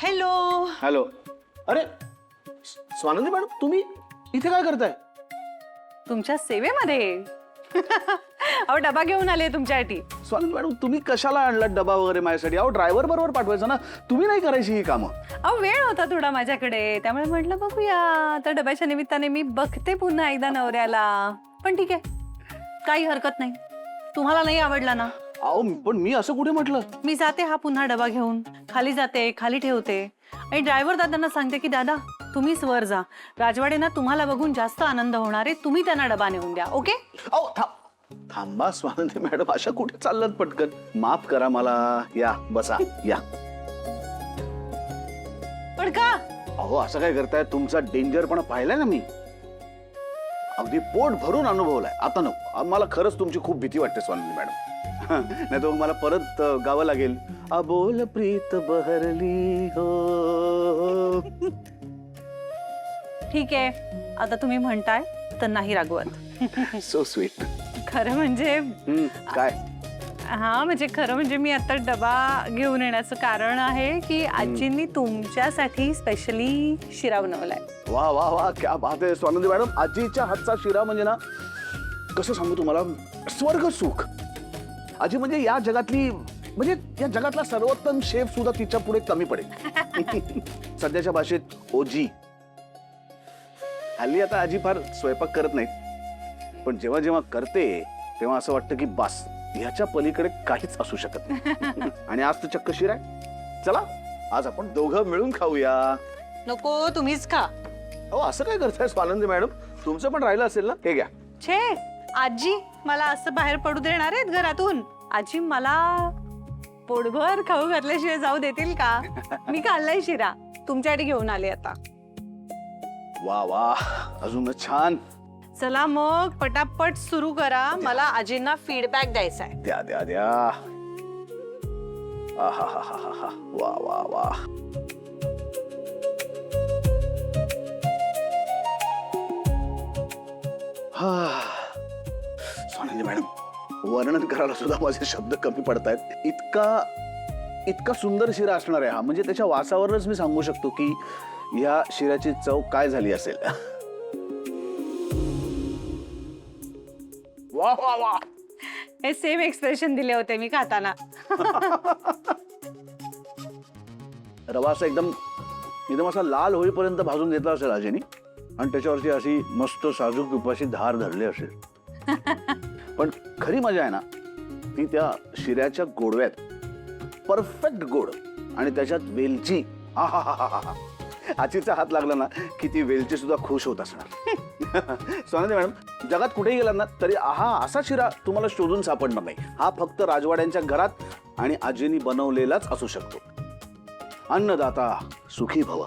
Hello. Hello. अरे Swanandi madam, तुम्ही इथे काय करताय? तुमच्या सेवेमध्ये. अहो डबा घेऊन आले तुमच्यासाठी. स्वानंदी मॅडम, तुम्ही कशाला आणला डबा वगैरे माझ्यासाठी? अहो ड्रायव्हर बरोबर पाठवायचं ना, तुम्ही नाही करायची ही कामं. अहो वेळ होता थोडा माझ्याकडे, त्यामुळे म्हटलं बघूया तर डब्याच्या निमित्ताने मी बघते पुन्हा एकदा नवऱ्याला. पण ठीक आहे, काही हरकत नाही. तुम्हाला नाही आवडला ना? अहो पण मी असं कुठे म्हटलं? मी जाते हा पुन्हा डबा घेऊन, खाली जाते, खाली ठेवते आणि ड्रायव्हर दादांना सांगते की दादा तुम्हीच वर जा, राजवाडेंना तुम्हाला बघून जास्त आनंद होणार आहे, तुम्ही त्यांना डबा नेऊन द्या. ओके? अहो थांबा स्वानंदी मॅडम, अशा कुठे चाललात पटकन? माफ करा मला. या बसा या. पण का? अहो असं काय करताय? तुमचा डेंजर पण पाहिलाय ना मी, अगदी पोट भरून अनुभवलाय. आता नको, मला खरंच तुमची खूप भीती वाटते स्वानंदी मॅडम. नाही तर मला परत गावं लागेल. अबोल प्रीत बहरली हो. ठीक आहे, आता तुम्ही म्हणताय तर नाही रागवत. So sweet. खरं म्हणजे काय? हा म्हणजे खरं म्हणजे मी आता डबा घेऊन येण्याचं कारण आहे की आजींनी तुमच्यासाठी स्पेशली शिरा बनवलाय. वा वा वा, क्या बात आहे स्वानंदी मॅडम. आजीच्या हातचा शिरा म्हणजे ना, कसं सांगू तुम्हाला, स्वर्ग सुख. आजी म्हणजे या जगातली, म्हणजे या जगातला सर्वोत्तम शेफ सुद्धा तिच्या पुढे कमी पडेल. सध्याच्या भाषेत ओजी. हल्ली आता आजी फार स्वयंपाक करत नाहीत, पण जेव्हा जेव्हा करते तेव्हा असं वाटतं की बस ह्याच्या पलीकडे काहीच असू शकत नाही. आणि आज तर चक्क शिरा आहे. चला आज आपण दोघं मिळून खाऊया. नको, तुम्हीच खा. हो असं काय करताय स्वानंदी मॅडम? तुमचं पण राहिलं असेल ना, हे घ्या. छे आजी, मला असं बाहेर पडू देणार आहेत घरातून? आजी मला पोटभर खाऊ घातल्याशिवाय जाऊ देतील का? मी खाल्लाय शिरा, तुमच्यासाठी घेऊन आले आता. वा वा, अजूनच छान. चला मग पटापट सुरू करा, मला आजींना फीडबॅक द्यायचा आहे. द्या द्या द्या. आहाहाहा, वा वा वा. स्वानंदी मॅडम, वर्णन करायला सुद्धा माझे शब्द कमी पडतायत. इतका सुंदर शिरा असणार आहे हा. म्हणजे त्याच्या वासावरच मी सांगू शकतो की या शिऱ्याची चव काय झाली असेल. वा वा वा. हे सेम एक्सप्रेशन दिले होते मी खाताना. रवा असा एकदम असा लाल होईपर्यंत भाजून घेतला असेल आजीनी, आणि त्याच्यावरची अशी मस्त साजूक तुपाची धार धरली असेल. पण खरी मजा आहे ना ती त्या शिऱ्याच्या गोडव्यात. परफेक्ट गोड आणि त्याच्यात वेलची. आहाहाहा, आजीचा हात लागला ना की ती वेलची सुद्धा खुश होत असणार. स्वानंदी मॅडम, जगात कुठेही गेला ना तरी हा असा शिरा तुम्हाला शोधून सापडणार नाही. हा फक्त राजवाड्यांच्या घरात आणि आजीनी बनवलेलाच असू शकतो. अन्नदाता सुखी भव.